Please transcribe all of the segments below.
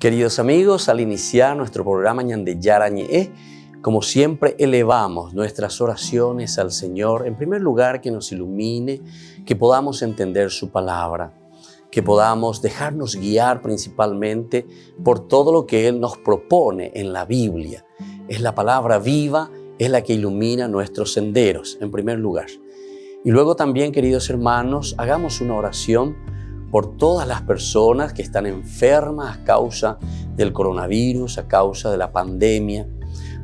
Queridos amigos, al iniciar nuestro programa Ñande Yarañe, como siempre elevamos nuestras oraciones al Señor, en primer lugar que nos ilumine, que podamos entender su palabra, que podamos dejarnos guiar principalmente por todo lo que Él nos propone en la Biblia. Es la palabra viva, es la que ilumina nuestros senderos, en primer lugar. Y luego también, queridos hermanos, hagamos una oración por todas las personas que están enfermas a causa del coronavirus, a causa de la pandemia.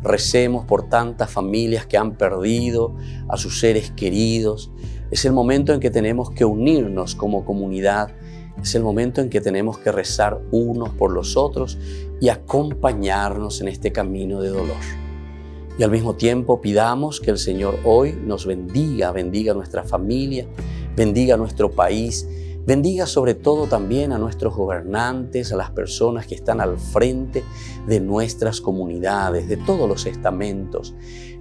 Recemos por tantas familias que han perdido a sus seres queridos. Es el momento en que tenemos que unirnos como comunidad. Es el momento en que tenemos que rezar unos por los otros y acompañarnos en este camino de dolor. Y al mismo tiempo pidamos que el Señor hoy nos bendiga nuestra familia, bendiga nuestro país, bendiga sobre todo también a nuestros gobernantes, a las personas que están al frente de nuestras comunidades, de todos los estamentos,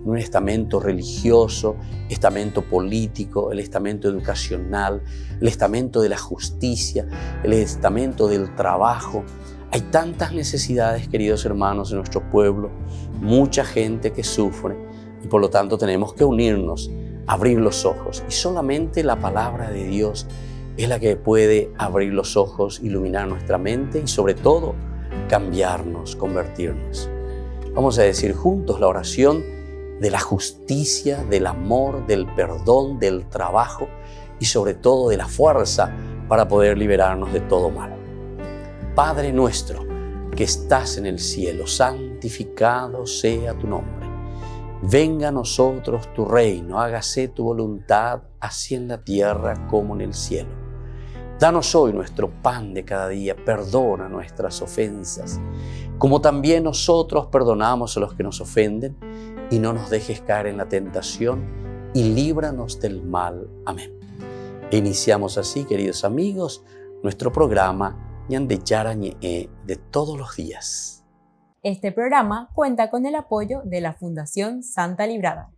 un estamento religioso, estamento político, el estamento educacional, el estamento de la justicia, el estamento del trabajo. Hay tantas necesidades, queridos hermanos, en nuestro pueblo, mucha gente que sufre y por lo tanto tenemos que unirnos, abrir los ojos y solamente la palabra de Dios es la que puede abrir los ojos, iluminar nuestra mente y sobre todo cambiarnos, convertirnos. Vamos a decir juntos la oración de la justicia, del amor, del perdón, del trabajo y sobre todo de la fuerza para poder liberarnos de todo mal. Padre nuestro que estás en el cielo, santificado sea tu nombre. Venga a nosotros tu reino, hágase tu voluntad, así en la tierra como en el cielo. Danos hoy nuestro pan de cada día, perdona nuestras ofensas, como también nosotros perdonamos a los que nos ofenden, y no nos dejes caer en la tentación, y líbranos del mal. Amén. E iniciamos así, queridos amigos, nuestro programa Ñande Yarañe de todos los días. Este programa cuenta con el apoyo de la Fundación Santa Librada.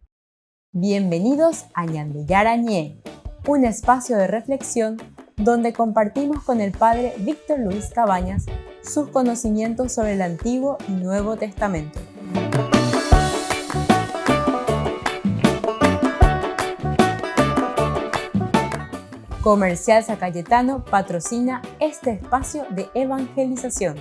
Bienvenidos a Ñande Yarañe, un espacio de reflexión donde compartimos con el Padre Víctor Luis Cabañas sus conocimientos sobre el Antiguo y Nuevo Testamento. Comercial San Cayetano patrocina este espacio de evangelización.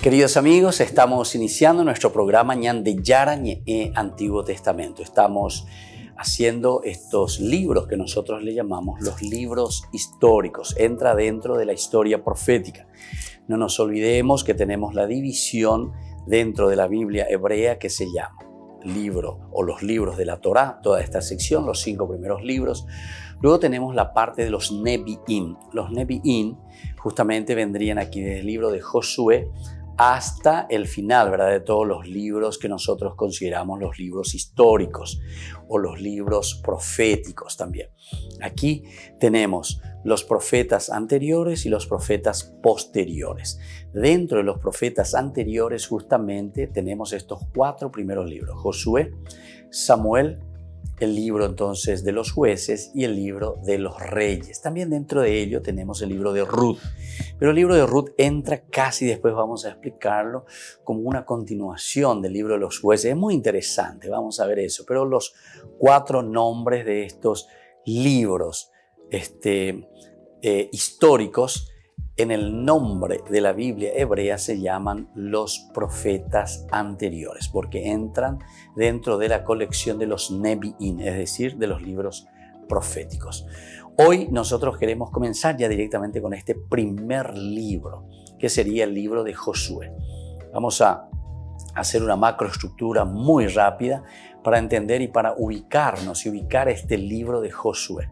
Queridos amigos, estamos iniciando nuestro programa Ñande Yarañe Antiguo Testamento. Estamos haciendo estos libros que nosotros le llamamos los libros históricos. Entra dentro de la historia profética. No nos olvidemos que tenemos la división dentro de la Biblia hebrea que se llama libro o los libros de la Torá, toda esta sección, los 5 primeros libros. Luego tenemos la parte de los Nevi'im. Los Nevi'im justamente vendrían aquí desde el libro de Josué hasta el final, ¿verdad?, de todos los libros que nosotros consideramos los libros históricos o los libros proféticos también. Aquí tenemos los profetas anteriores y los profetas posteriores. Dentro de los profetas anteriores justamente tenemos estos 4 primeros libros: Josué, Samuel, el libro entonces de los jueces y el libro de los reyes. También dentro de ello tenemos el libro de Ruth. Pero el libro de Ruth entra casi, después vamos a explicarlo, como una continuación del libro de los jueces. Es muy interesante, vamos a ver eso. Pero los 4 nombres de estos libros históricos en el nombre de la Biblia hebrea se llaman los profetas anteriores, porque entran dentro de la colección de los Nevi'im, es decir, de los libros proféticos. Hoy nosotros queremos comenzar ya directamente con este primer libro, que sería el libro de Josué. Vamos a hacer una macroestructura muy rápida para entender y para ubicarnos y ubicar este libro de Josué.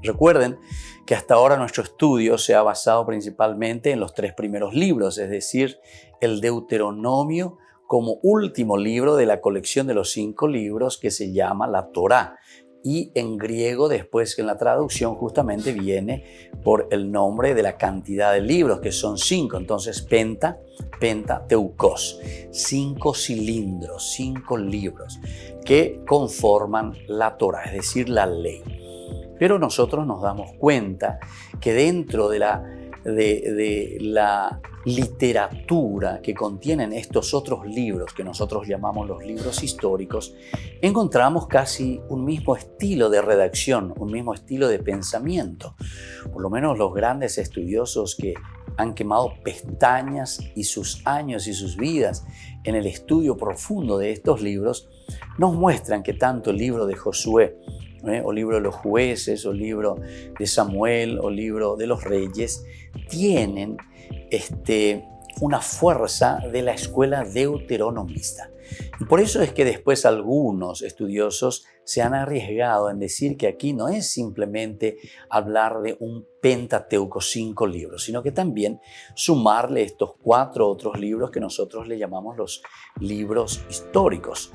Recuerden que hasta ahora nuestro estudio se ha basado principalmente en los 3 primeros libros, es decir, el Deuteronomio como último libro de la colección de los 5 libros que se llama la Torá. Y en griego, después en la traducción justamente viene por el nombre de la cantidad de libros, que son 5. Entonces, Pentateucos, 5 cilindros, 5 libros que conforman la Torá, es decir, la ley. Pero nosotros nos damos cuenta que dentro de la literatura que contienen estos otros libros, que nosotros llamamos los libros históricos, encontramos casi un mismo estilo de redacción, un mismo estilo de pensamiento. Por lo menos los grandes estudiosos que han quemado pestañas y sus años y sus vidas en el estudio profundo de estos libros, nos muestran que tanto el libro de Josué, o libro de los jueces, o libro de Samuel, o libro de los reyes, tienen una fuerza de la escuela deuteronomista. Y por eso es que después algunos estudiosos se han arriesgado en decir que aquí no es simplemente hablar de un Pentateuco, 5 libros, sino que también sumarle estos 4 otros libros que nosotros le llamamos los libros históricos.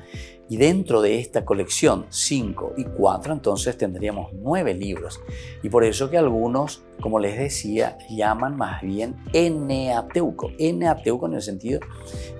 Y dentro de esta colección, 5 y 4, entonces tendríamos 9 libros. Y por eso que algunos, como les decía, llaman más bien Eneateuco. Eneateuco en el sentido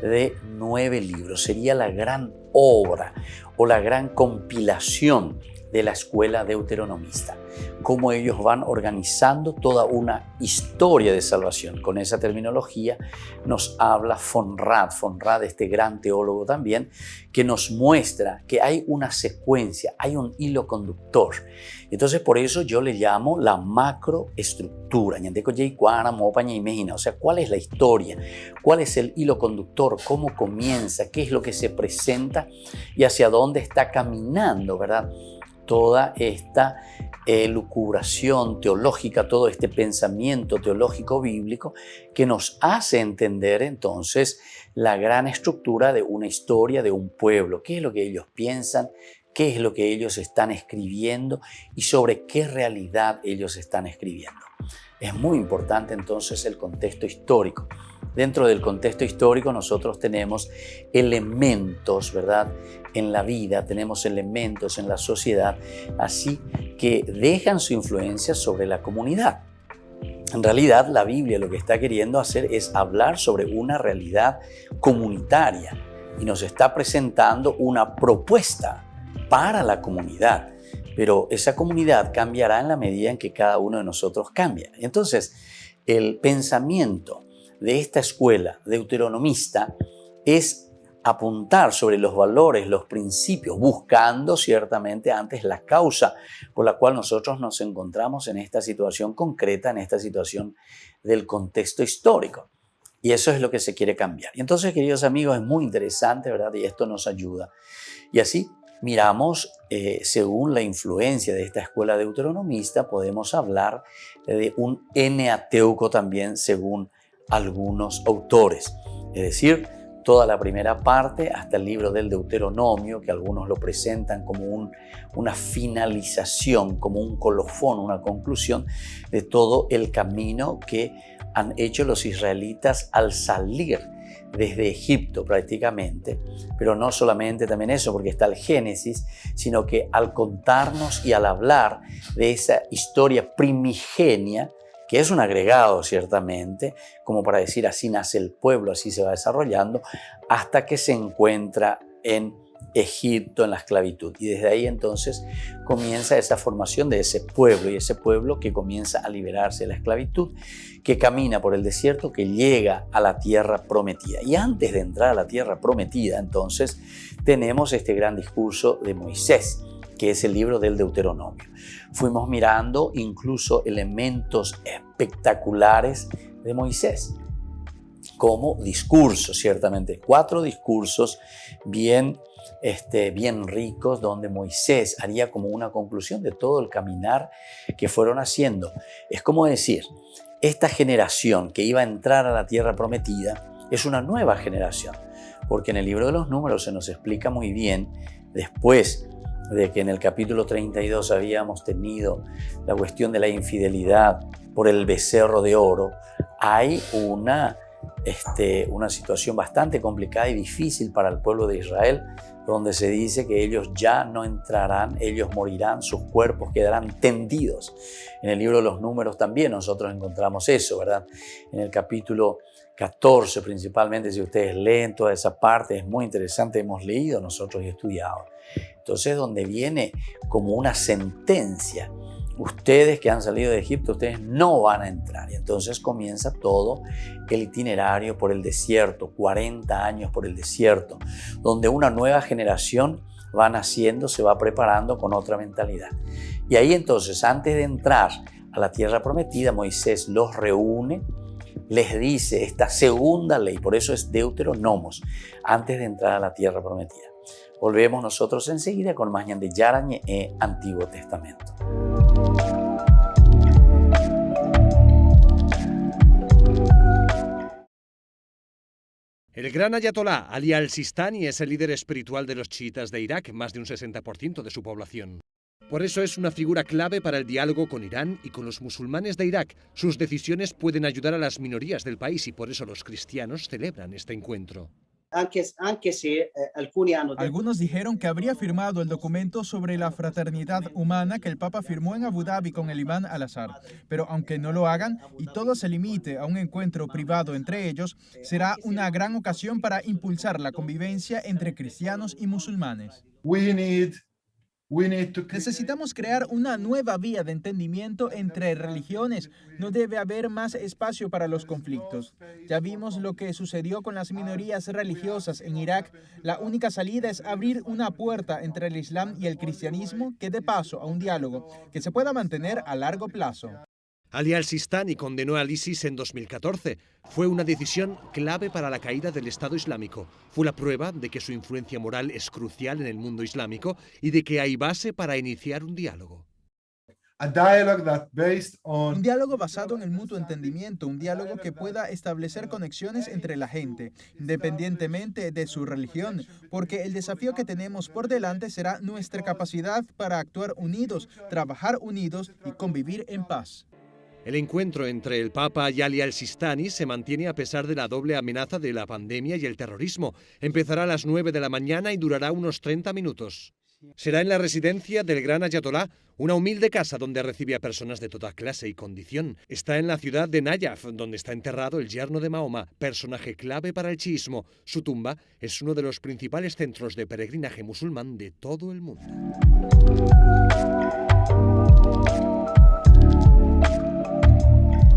de 9 libros. Sería la gran obra o la gran compilación de la escuela deuteronomista. Cómo ellos van organizando toda una historia de salvación. Con esa terminología nos habla von Rad, este gran teólogo también, que nos muestra que hay una secuencia, hay un hilo conductor. Entonces por eso yo le llamo la macroestructura. O sea, ¿cuál es la historia? ¿Cuál es el hilo conductor? ¿Cómo comienza? ¿Qué es lo que se presenta? ¿Y hacia dónde está caminando, verdad? Toda esta elucubración teológica, todo este pensamiento teológico bíblico que nos hace entender entonces la gran estructura de una historia de un pueblo. ¿Qué es lo que ellos piensan? ¿Qué es lo que ellos están escribiendo? ¿Y sobre qué realidad ellos están escribiendo? Es muy importante entonces el contexto histórico. Dentro del contexto histórico nosotros tenemos elementos, ¿verdad? En la vida, tenemos elementos en la sociedad, así que dejan su influencia sobre la comunidad. En realidad, la Biblia lo que está queriendo hacer es hablar sobre una realidad comunitaria y nos está presentando una propuesta para la comunidad. Pero esa comunidad cambiará en la medida en que cada uno de nosotros cambia. Entonces, el pensamiento de esta escuela deuteronomista es apuntar sobre los valores, los principios, buscando ciertamente antes la causa por la cual nosotros nos encontramos en esta situación concreta, en esta situación del contexto histórico. Y eso es lo que se quiere cambiar. Y entonces, queridos amigos, es muy interesante, ¿verdad? Y esto nos ayuda. Y así miramos, según la influencia de esta escuela deuteronomista, podemos hablar de un eneateuco también, según algunos autores. Es decir, toda la primera parte hasta el libro del Deuteronomio, que algunos lo presentan como una finalización, como un colofón, una conclusión de todo el camino que han hecho los israelitas al salir desde Egipto prácticamente, pero no solamente también eso, porque está el Génesis, sino que al contarnos y al hablar de esa historia primigenia, que es un agregado ciertamente, como para decir así nace el pueblo, así se va desarrollando, hasta que se encuentra en Egipto, en la esclavitud. Y desde ahí entonces comienza esa formación de ese pueblo, y ese pueblo que comienza a liberarse de la esclavitud, que camina por el desierto, que llega a la tierra prometida. Y antes de entrar a la tierra prometida, entonces, tenemos este gran discurso de Moisés, que es el libro del Deuteronomio. Fuimos mirando incluso elementos espectaculares de Moisés, como discursos, ciertamente. 4 discursos bien ricos, donde Moisés haría como una conclusión de todo el caminar que fueron haciendo. Es como decir, esta generación que iba a entrar a la tierra prometida es una nueva generación, porque en el libro de los Números se nos explica muy bien, después de que en el capítulo 32 habíamos tenido la cuestión de la infidelidad por el becerro de oro, hay una situación bastante complicada y difícil para el pueblo de Israel, donde se dice que ellos ya no entrarán, ellos morirán, sus cuerpos quedarán tendidos. En el libro de los Números también nosotros encontramos eso, ¿verdad? En el capítulo 14 principalmente, si ustedes leen toda esa parte, es muy interesante, hemos leído nosotros y estudiado. Entonces, donde viene como una sentencia ustedes que han salido de Egipto, ustedes no van a entrar. Y entonces comienza todo el itinerario por el desierto, 40 años por el desierto, donde una nueva generación va naciendo, se va preparando con otra mentalidad. Y ahí entonces, antes de entrar a la tierra prometida, Moisés los reúne, les dice esta segunda ley, por eso es Deuteronomos, antes de entrar a la tierra prometida. Volvemos nosotros enseguida con más Ñande Yarañe, Antiguo Testamento. El gran ayatolá Ali al-Sistani es el líder espiritual de los chiitas de Irak, más de un 60% de su población. Por eso es una figura clave para el diálogo con Irán y con los musulmanes de Irak. Sus decisiones pueden ayudar a las minorías del país y por eso los cristianos celebran este encuentro. Algunos dijeron que habría firmado el documento sobre la fraternidad humana que el Papa firmó en Abu Dhabi con el imán Al-Azhar. Pero aunque no lo hagan y todo se limite a un encuentro privado entre ellos, será una gran ocasión para impulsar la convivencia entre cristianos y musulmanes. Necesitamos crear una nueva vía de entendimiento entre religiones. No debe haber más espacio para los conflictos. Ya vimos lo que sucedió con las minorías religiosas en Irak. La única salida es abrir una puerta entre el Islam y el cristianismo que dé paso a un diálogo que se pueda mantener a largo plazo. Ali al-Sistani condenó al ISIS en 2014. Fue una decisión clave para la caída del Estado Islámico. Fue la prueba de que su influencia moral es crucial en el mundo islámico y de que hay base para iniciar un diálogo. Un diálogo basado en el mutuo entendimiento, un diálogo que pueda establecer conexiones entre la gente, independientemente de su religión, porque el desafío que tenemos por delante será nuestra capacidad para actuar unidos, trabajar unidos y convivir en paz. El encuentro entre el Papa y Ali al-Sistani se mantiene a pesar de la doble amenaza de la pandemia y el terrorismo. Empezará a las 9 de la mañana y durará unos 30 minutos. Será en la residencia del gran ayatolá, una humilde casa donde recibe a personas de toda clase y condición. Está en la ciudad de Nayaf, donde está enterrado el yerno de Mahoma, personaje clave para el chiismo. Su tumba es uno de los principales centros de peregrinaje musulmán de todo el mundo.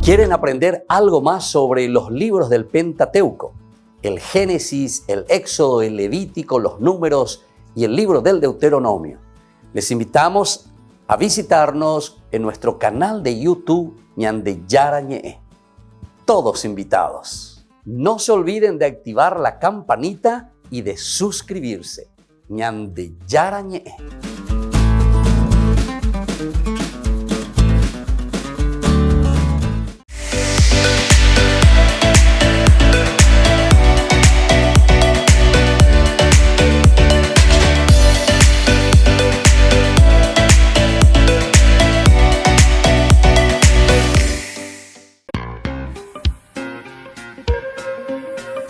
¿Quieren aprender algo más sobre los libros del Pentateuco? El Génesis, el Éxodo, el Levítico, los Números y el libro del Deuteronomio. Les invitamos a visitarnos en nuestro canal de YouTube Ñande Yarañe. Todos invitados. No se olviden de activar la campanita y de suscribirse. Ñande Yarañe.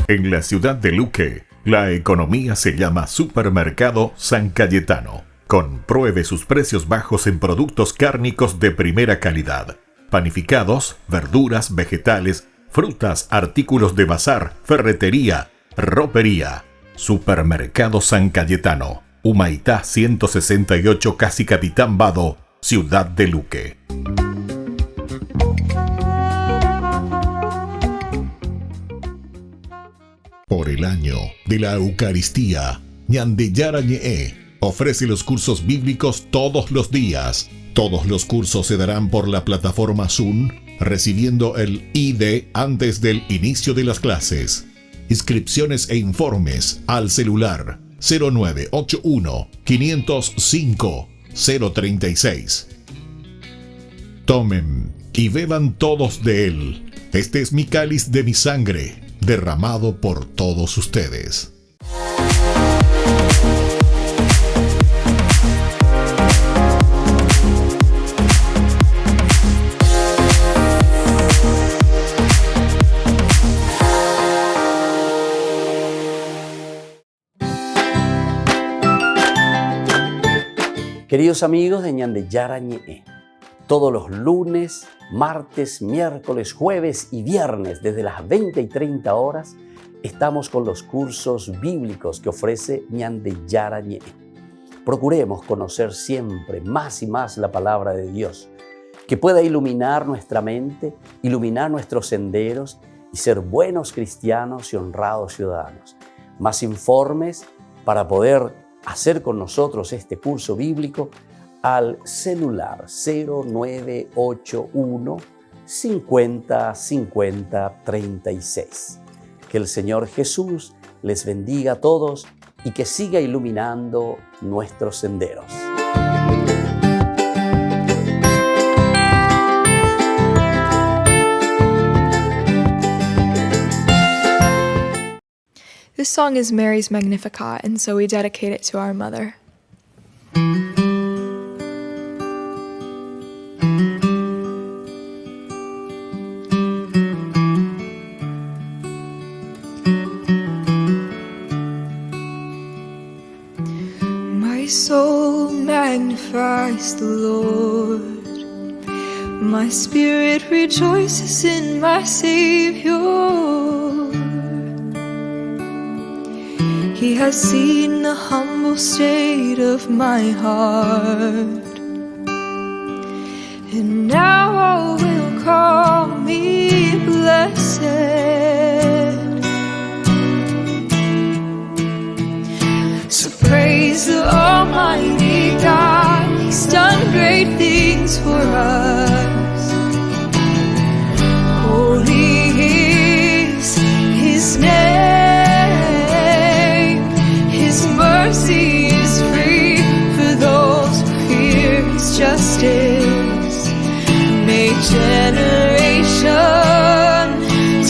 En la ciudad de Luque, la economía se llama Supermercado San Cayetano. Compruebe sus precios bajos en productos cárnicos de primera calidad. Panificados, verduras, vegetales, frutas, artículos de bazar, ferretería, ropería. Supermercado San Cayetano, Humaitá 168, Casi Capitán Vado, ciudad de Luque. Por el año de la Eucaristía, Ñande Yarañe ofrece los cursos bíblicos todos los días. Todos los cursos se darán por la plataforma Zoom, recibiendo el ID antes del inicio de las clases. Inscripciones e informes al celular 0981 505 036. Tomen y beban todos de él. Este es mi cáliz de mi sangre, derramado por todos ustedes. Queridos amigos de Ñande Yarañe, todos los lunes, martes, miércoles, jueves y viernes desde las 20 y 30 horas estamos con los cursos bíblicos que ofrece Ñande Yarañe. Procuremos conocer siempre más y más la palabra de Dios. que pueda iluminar nuestra mente, iluminar nuestros senderos y ser buenos cristianos y honrados ciudadanos. Más informes para poder hacer con nosotros este curso bíblico al celular 0981 50 50 36. Que el Señor Jesús les bendiga a todos y que siga iluminando nuestros senderos. This song is Mary's Magnificat, and so we dedicate it to our mother. My soul magnifies the Lord. My spirit rejoices in my Savior. He has seen the humble state of my heart, and now all will call me blessed. So praise the Almighty God, He's done great things for us. Holy is His name. Mercy is free for those who fear His justice. May generation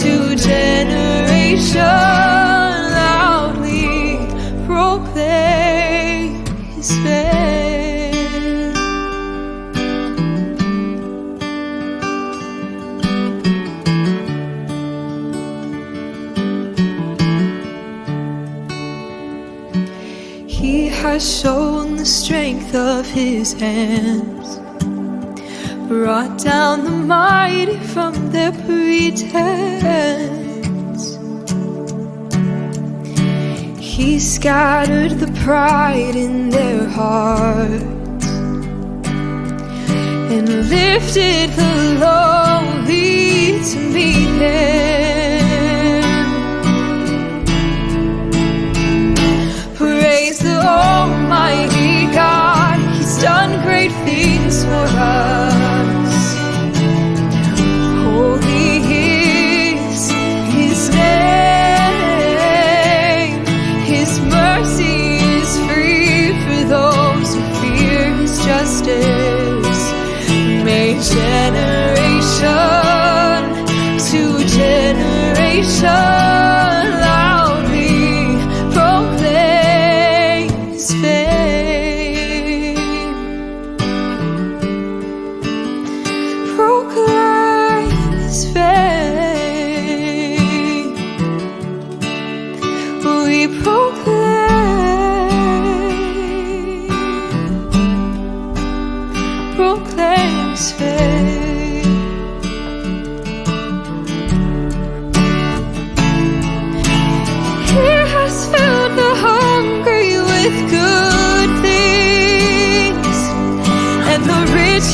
to generation loudly proclaim His fame. He has shown the strength of His hands, brought down the mighty from their pretense. He scattered the pride in their hearts and lifted the lowly to meet Him. Praise the Almighty God, He's done great things for us. Holy is His name. His mercy is free for those who fear His justice. May generation to generation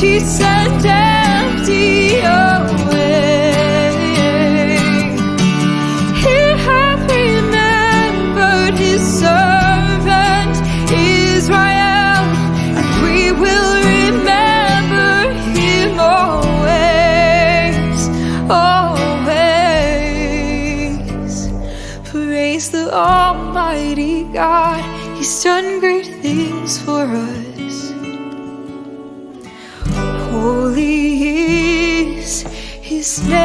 He sent empty away. He hath remembered His servant Israel, and we will remember Him always, always. Praise the Almighty God, He's done great things for us. Holy is His name.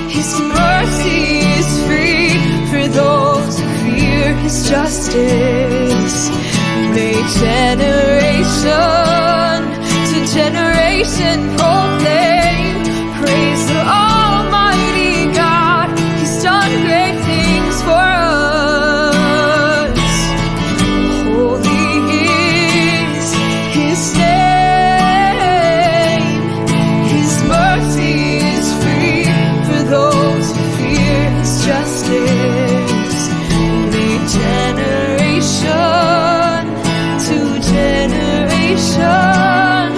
His mercy is free for those who fear His justice. May generation to generation proclaim. Praise the Almighty God, He's done great things for us. Justice, may generation to generation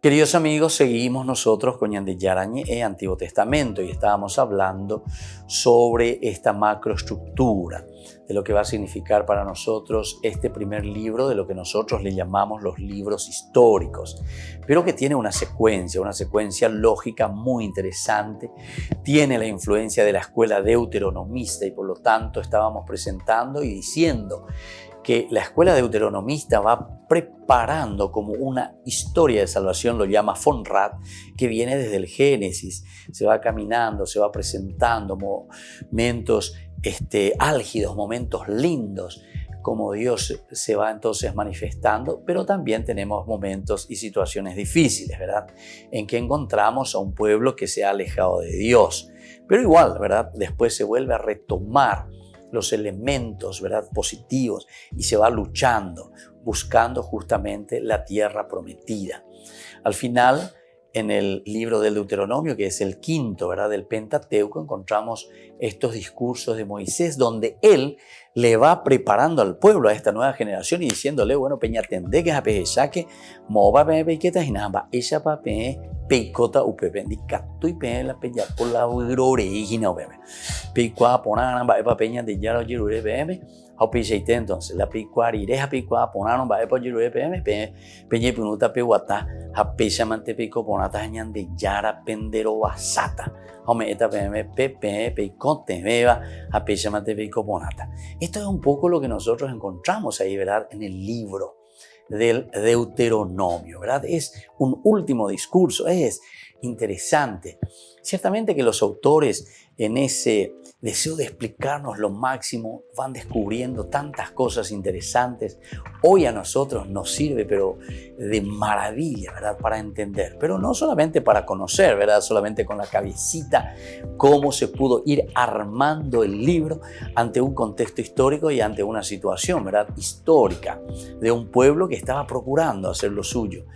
Queridos amigos, seguimos nosotros con Ñande Yarañe Antiguo Testamento y estábamos hablando sobre esta macroestructura de lo que va a significar para nosotros este primer libro de lo que nosotros le llamamos los libros históricos, pero que tiene una secuencia lógica muy interesante, tiene la influencia de la escuela deuteronomista y por lo tanto estábamos presentando y diciendo que la escuela deuteronomista va preparando como una historia de salvación, lo llama von Rad, que viene desde el Génesis, se va caminando, se va presentando momentos álgidos, momentos lindos, como Dios se va entonces manifestando, pero también tenemos momentos y situaciones difíciles, ¿verdad? En que encontramos a un pueblo que se ha alejado de Dios, pero igual, ¿verdad? Después se vuelve a retomar los elementos, ¿verdad?, positivos y se va luchando, buscando justamente la tierra prometida. Al final, en el libro del Deuteronomio, que es el quinto, ¿verdad?, del Pentateuco, encontramos estos discursos de Moisés donde él le va preparando al pueblo, a esta nueva generación y diciéndole, bueno, peña tende que jape saque, moba pequeta y nada, ella pape peicota upepe, dicatu y pe la peña por la origina upepe, peicua ponana va peña de yaro jirure pm, au picheite entonces la peicua ireja peicua ponana va por jirure pm, peña punuta peuata, hapecha mante peico ponata ñan de yara pendero basata. Esto es un poco lo que nosotros encontramos ahí, ¿verdad?, en el libro del Deuteronomio, ¿verdad? Es un último discurso, es interesante. Ciertamente que los autores en ese deseo de explicarnos lo máximo van descubriendo tantas cosas interesantes. Hoy a nosotros nos sirve, pero de maravilla, ¿verdad?, para entender. Pero no solamente para conocer, ¿verdad?, solamente con la cabecita, cómo se pudo ir armando el libro ante un contexto histórico y ante una situación, ¿verdad?, histórica de un pueblo que estaba procurando hacer lo suyo.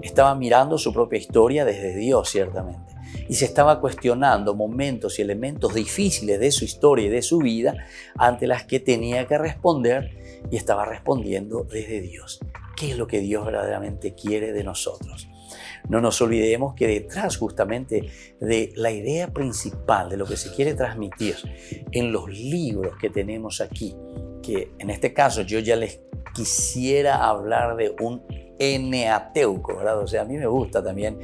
Estaba mirando su propia historia desde Dios, ciertamente. Y se estaba cuestionando momentos y elementos difíciles de su historia y de su vida ante las que tenía que responder y estaba respondiendo desde Dios. ¿Qué es lo que Dios verdaderamente quiere de nosotros? No nos olvidemos que detrás justamente de la idea principal de lo que se quiere transmitir en los libros que tenemos aquí, que en este caso yo ya les quisiera hablar de un eneateuco, ¿verdad? O sea, a mí me gusta también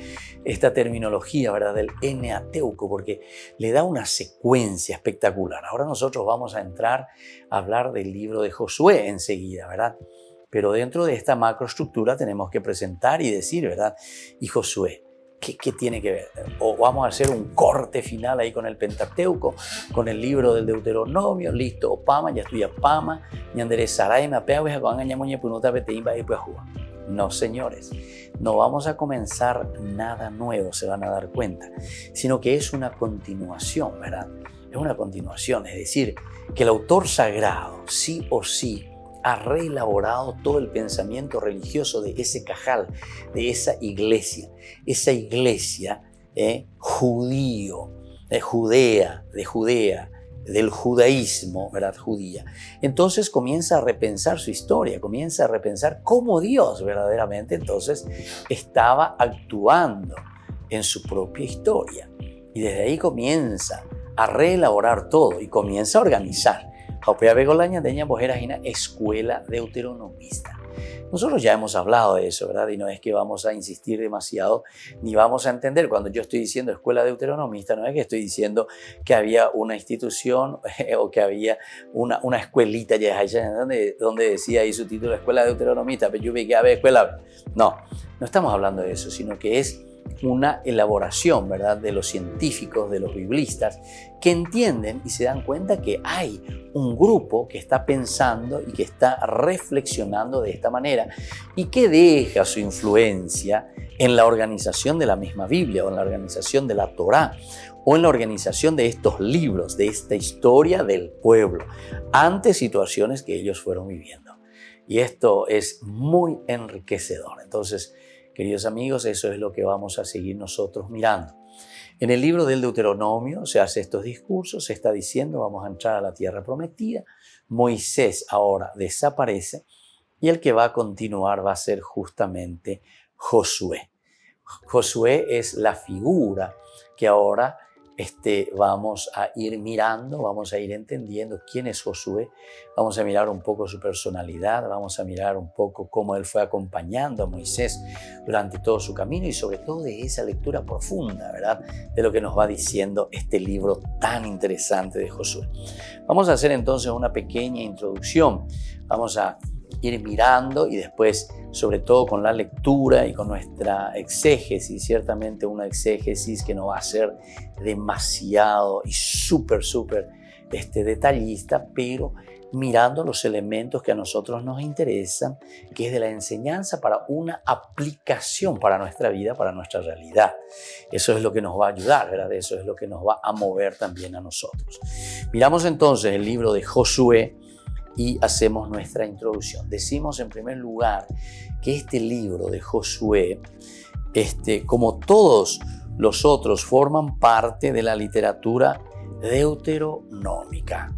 esta terminología, ¿verdad?, del eneateuco, porque le da una secuencia espectacular. Ahora nosotros vamos a entrar a hablar del libro de Josué enseguida, ¿verdad? Pero dentro de esta macroestructura tenemos que presentar y decir, ¿verdad?, y Josué, ¿qué tiene que ver? O vamos a hacer un corte final ahí con el Pentateuco, con el libro del Deuteronomio, listo, Opama, ya estoy a Pama, ñandere Saray, Mapea, con Añamoña, Punuta, Beteimba, y pues Juba. No, señores, no vamos a comenzar nada nuevo, se van a dar cuenta, sino que es una continuación, ¿verdad? Es una continuación, es decir, que el autor sagrado, sí o sí, ha reelaborado todo el pensamiento religioso de ese cajal, de esa iglesia judío, de Judea, del judaísmo, ¿verdad?, judía. Entonces comienza a repensar su historia, comienza a repensar cómo Dios verdaderamente entonces estaba actuando en su propia historia. Y desde ahí comienza a reelaborar todo y comienza a organizar. Jaupea Begolaña de una escuela deuteronomista. Nosotros ya hemos hablado de eso, ¿verdad? Y no es que vamos a insistir demasiado, ni vamos a entender. Cuando yo estoy diciendo escuela deuteronomista, no es que estoy diciendo que había una institución o que había una escuelita ya donde decía ahí su título, escuela deuteronomista, pero yo vi que había escuela. No estamos hablando de eso, sino que es una elaboración, ¿verdad?, de los científicos, de los biblistas, que entienden y se dan cuenta que hay un grupo que está pensando y que está reflexionando de esta manera y que deja su influencia en la organización de la misma Biblia o en la organización de la Torá o en la organización de estos libros, de esta historia del pueblo, ante situaciones que ellos fueron viviendo. Y esto es muy enriquecedor. Entonces, queridos amigos, eso es lo que vamos a seguir nosotros mirando. En el libro del Deuteronomio se hace estos discursos, se está diciendo vamos a entrar a la tierra prometida. Moisés ahora desaparece y el que va a continuar va a ser justamente Josué. Josué es la figura que ahora vamos a ir mirando, vamos a ir entendiendo quién es Josué, vamos a mirar un poco su personalidad, vamos a mirar un poco cómo él fue acompañando a Moisés durante todo su camino y sobre todo de esa lectura profunda, ¿verdad? De lo que nos va diciendo este libro tan interesante de Josué. Vamos a hacer entonces una pequeña introducción, vamos a ir mirando y después, sobre todo con la lectura y con nuestra exégesis, ciertamente una exégesis que no va a ser demasiado y súper detallista, pero mirando los elementos que a nosotros nos interesan, que es de la enseñanza para una aplicación para nuestra vida, para nuestra realidad. Eso es lo que nos va a ayudar, ¿verdad? Eso es lo que nos va a mover también a nosotros. Miramos entonces el libro de Josué y hacemos nuestra introducción. Decimos en primer lugar que este libro de Josué, como todos los otros, forman parte de la literatura deuteronómica.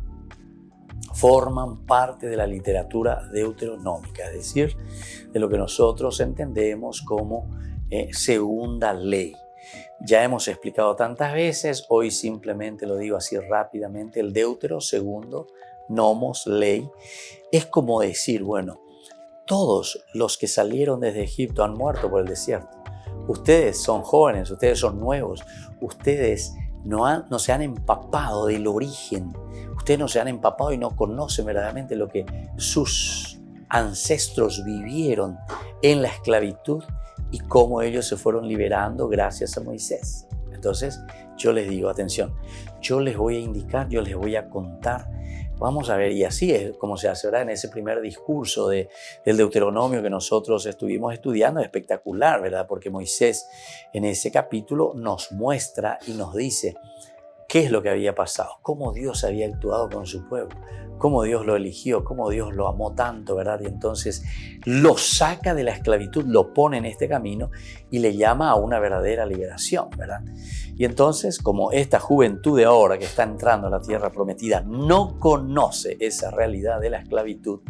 Forman parte de la literatura deuteronómica, es decir, de lo que nosotros entendemos como segunda ley. Ya hemos explicado tantas veces, hoy simplemente lo digo así rápidamente, el deutero, segundo, nomos, ley, es como decir, bueno, todos los que salieron desde Egipto han muerto por el desierto. Ustedes son jóvenes, ustedes son nuevos, ustedes no se han empapado del origen, ustedes no se han empapado y no conocen verdaderamente lo que sus ancestros vivieron en la esclavitud y cómo ellos se fueron liberando gracias a Moisés. Entonces, yo les digo, atención, yo les voy a indicar, yo les voy a contar. Vamos a ver, y así es como se hace, ¿verdad? En ese primer discurso del Deuteronomio que nosotros estuvimos estudiando, espectacular, ¿verdad? Porque Moisés en ese capítulo nos muestra y nos dice qué es lo que había pasado, cómo Dios había actuado con su pueblo, cómo Dios lo eligió, cómo Dios lo amó tanto, ¿verdad? Y entonces lo saca de la esclavitud, lo pone en este camino y le llama a una verdadera liberación, ¿verdad? Y entonces, como esta juventud de ahora que está entrando a la tierra prometida no conoce esa realidad de la esclavitud,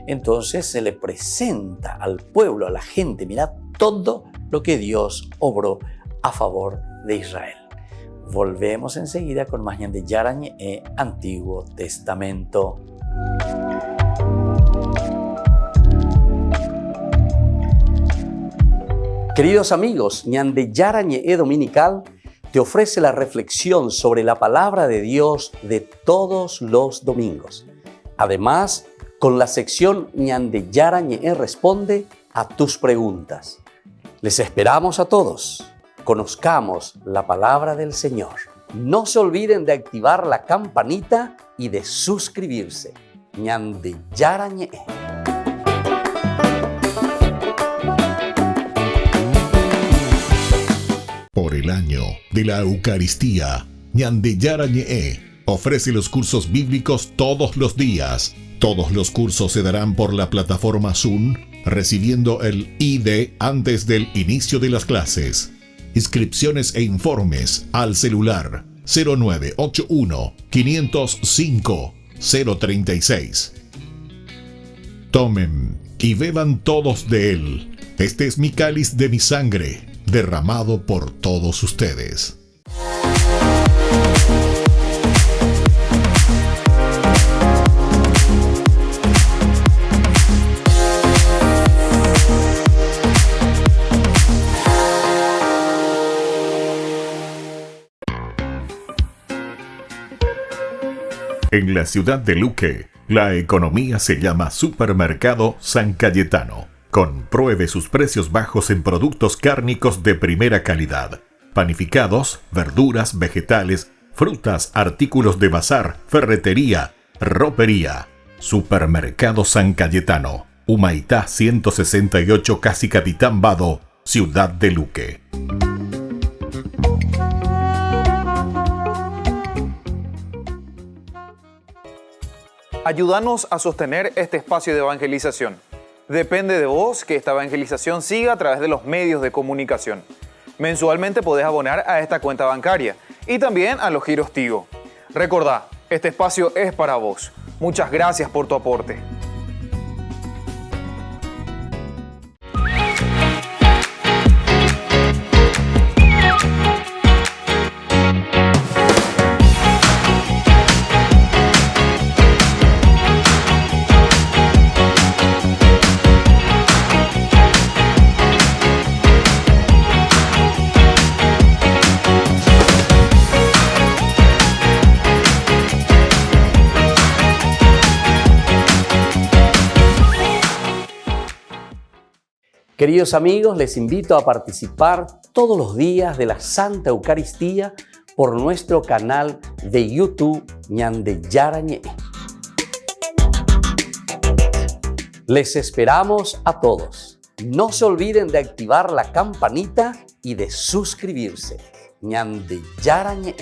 entonces se le presenta al pueblo, a la gente, mirad todo lo que Dios obró a favor de Israel. Volvemos enseguida con más Ñande Yarañe Antiguo Testamento. Queridos amigos, Ñande Yarañe Dominical te ofrece la reflexión sobre la palabra de Dios de todos los domingos. Además, con la sección Ñande Yarañe responde a tus preguntas. Les esperamos a todos. Conozcamos la palabra del Señor. No se olviden de activar la campanita y de suscribirse. Ñande Yarañe. Por el año de la Eucaristía, Ñande Yarañe ofrece los cursos bíblicos todos los días. Todos los cursos se darán por la plataforma Zoom, recibiendo el ID antes del inicio de las clases. Inscripciones e informes al celular 0981 505 036. Tomen y beban todos de él. Este es mi cáliz de mi sangre, derramado por todos ustedes. En la ciudad de Luque, la economía se llama Supermercado San Cayetano. Compruebe sus precios bajos en productos cárnicos de primera calidad. Panificados, verduras, vegetales, frutas, artículos de bazar, ferretería, ropería. Supermercado San Cayetano. Humaitá 168, Casi Capitán Vado, ciudad de Luque. Ayúdanos a sostener este espacio de evangelización. Depende de vos que esta evangelización siga a través de los medios de comunicación. Mensualmente podés abonar a esta cuenta bancaria y también a los giros Tigo. Recordá, este espacio es para vos. Muchas gracias por tu aporte. Queridos amigos, les invito a participar todos los días de la Santa Eucaristía por nuestro canal de YouTube Ñande Yarañe. Les esperamos a todos. No se olviden de activar la campanita y de suscribirse. Ñande Yarañe.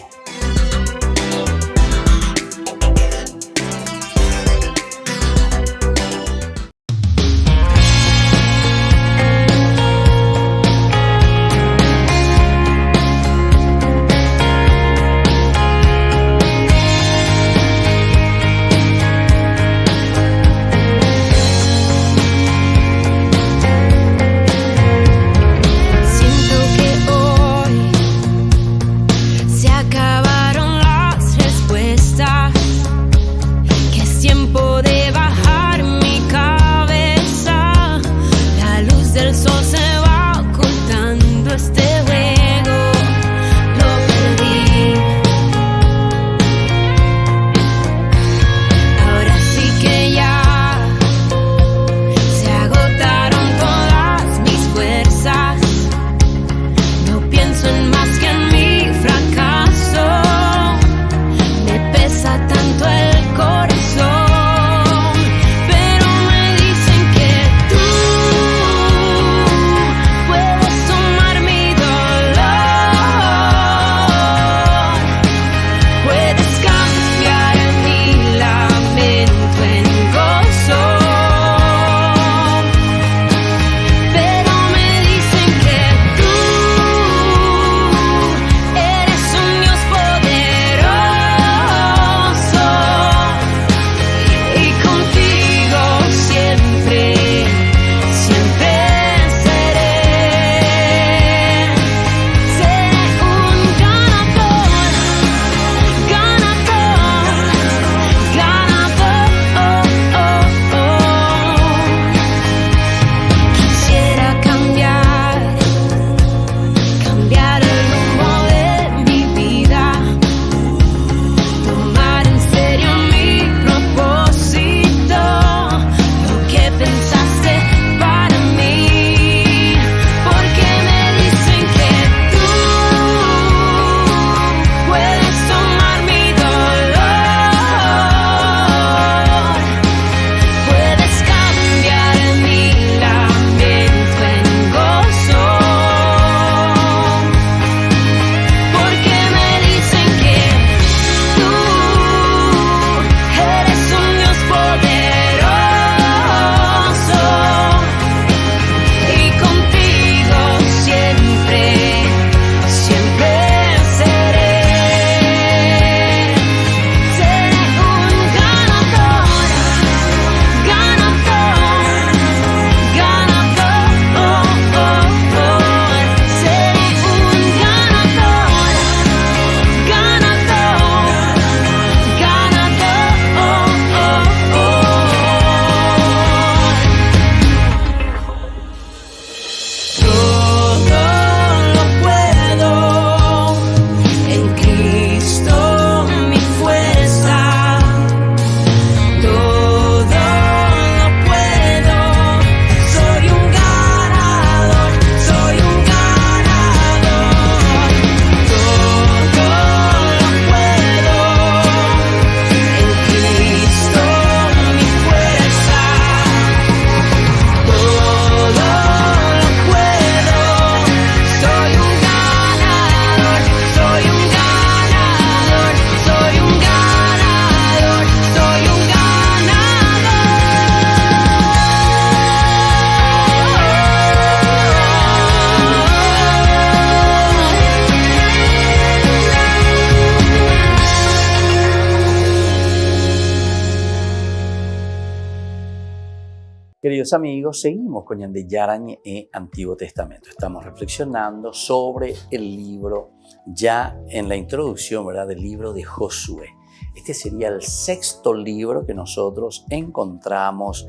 Queridos amigos, seguimos con Ñande Yarañe e Antiguo Testamento. Estamos reflexionando sobre el libro, ya en la introducción, ¿verdad?, del libro de Josué. Este sería el sexto libro que nosotros encontramos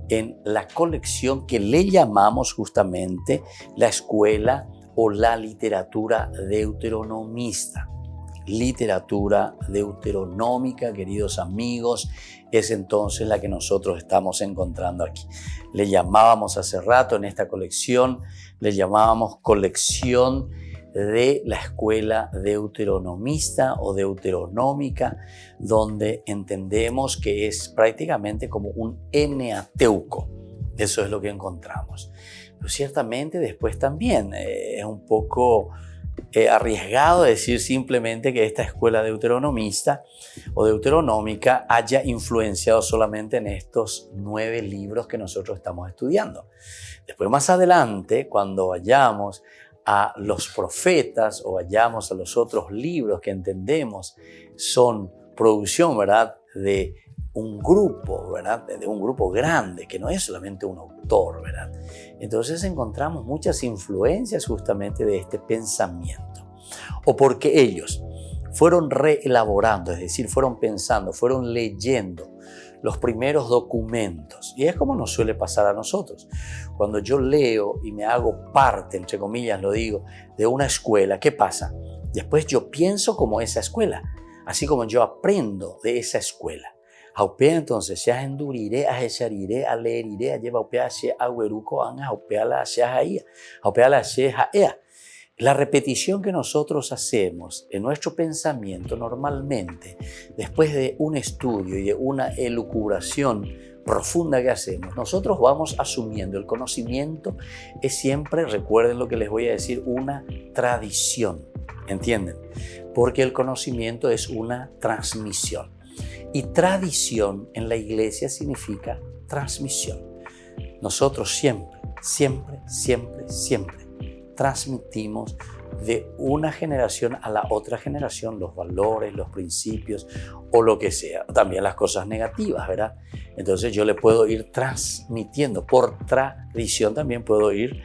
en la colección que le llamamos justamente la escuela o la literatura deuteronomista. literatura deuteronómica, queridos amigos, es entonces la que nosotros estamos encontrando aquí. Le llamábamos hace rato en esta colección, le llamábamos colección de la escuela deuteronomista o deuteronómica, donde entendemos que es prácticamente como un Eneateuco. Eso es lo que encontramos. Pero ciertamente después también es un poco arriesgado decir simplemente que esta escuela deuteronomista o deuteronómica haya influenciado solamente en estos 9 libros que nosotros estamos estudiando. Después, más adelante, cuando vayamos a los profetas o vayamos a los otros libros que entendemos son producción, ¿verdad?, de un grupo, ¿verdad?, de un grupo grande, que no es solamente un autor, ¿verdad? Entonces encontramos muchas influencias justamente de este pensamiento. O porque ellos fueron reelaborando, es decir, fueron pensando, fueron leyendo los primeros documentos. Y es como nos suele pasar a nosotros. Cuando yo leo y me hago parte, entre comillas lo digo, de una escuela, ¿qué pasa? Después yo pienso como esa escuela, así como yo aprendo de esa escuela. Haupea entonces, se enduriré, a echarire, a leerire, a lleva haupea, se agüeruco, a haupea la se jaía, haupea la se jaea. La repetición que nosotros hacemos en nuestro pensamiento normalmente, después de un estudio y de una elucubración profunda que hacemos, nosotros vamos asumiendo. El conocimiento es siempre, recuerden lo que les voy a decir, una tradición, ¿entienden? Porque el conocimiento es una transmisión. Y tradición en la iglesia significa transmisión. Nosotros siempre transmitimos de una generación a la otra generación los valores, los principios o lo que sea. También las cosas negativas, ¿verdad? Entonces yo le puedo ir transmitiendo. Por tradición también puedo ir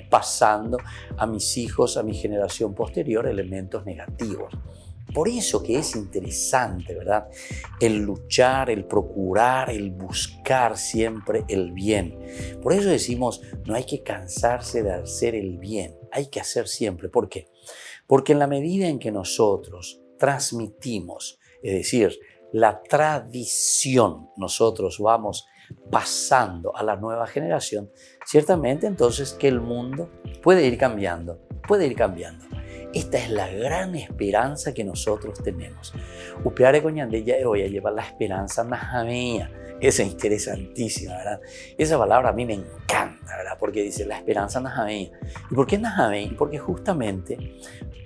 pasando a mis hijos, a mi generación posterior, elementos negativos. Por eso que es interesante, ¿verdad?, el luchar, el procurar, el buscar siempre el bien. Por eso decimos, no hay que cansarse de hacer el bien, hay que hacer siempre. ¿Por qué? Porque en la medida en que nosotros transmitimos, es decir, la tradición, nosotros vamos pasando a la nueva generación, ciertamente entonces que el mundo puede ir cambiando. Esta es la gran esperanza que nosotros tenemos. Upeare coñandella hoy a llevar la esperanza najamea. Esa es interesantísima, ¿verdad? Esa palabra a mí me encanta, ¿verdad? Porque dice la esperanza najamea. ¿Y por qué najamea? Porque justamente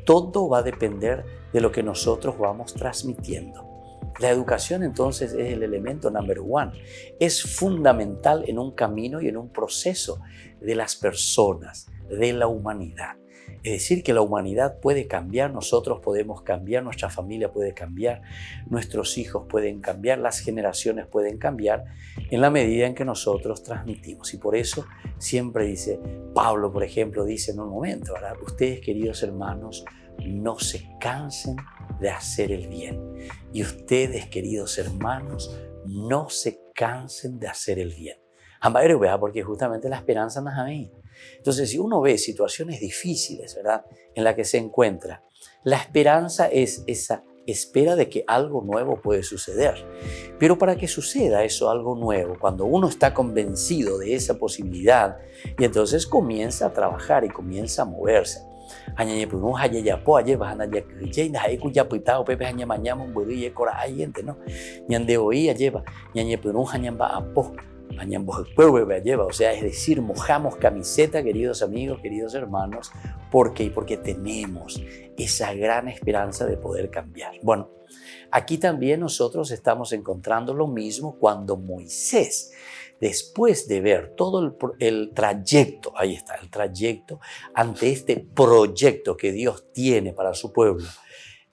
todo va a depender de lo que nosotros vamos transmitiendo. La educación entonces es el elemento number one. Es fundamental en un camino y en un proceso de las personas, de la humanidad. Es decir, que la humanidad puede cambiar, nosotros podemos cambiar, nuestra familia puede cambiar, nuestros hijos pueden cambiar, las generaciones pueden cambiar en la medida en que nosotros transmitimos. Y por eso siempre dice, Pablo, por ejemplo, dice en un momento, ¿verdad?, ustedes, queridos hermanos, no se cansen de hacer el bien. Y ustedes, queridos hermanos, no se cansen de hacer el bien. Porque justamente la esperanza no es ahí. Entonces, si uno ve situaciones difíciles, ¿verdad?, en las que se encuentra, la esperanza es esa espera de que algo nuevo puede suceder. Pero para que suceda eso, algo nuevo, cuando uno está convencido de esa posibilidad, y entonces comienza a trabajar y comienza a moverse. O sea, es decir, mojamos camiseta, queridos amigos, queridos hermanos. ¿Por qué? Porque tenemos esa gran esperanza de poder cambiar. Bueno, aquí también nosotros estamos encontrando lo mismo cuando Moisés, después de ver todo el trayecto, ahí está, el trayecto ante este proyecto que Dios tiene para su pueblo,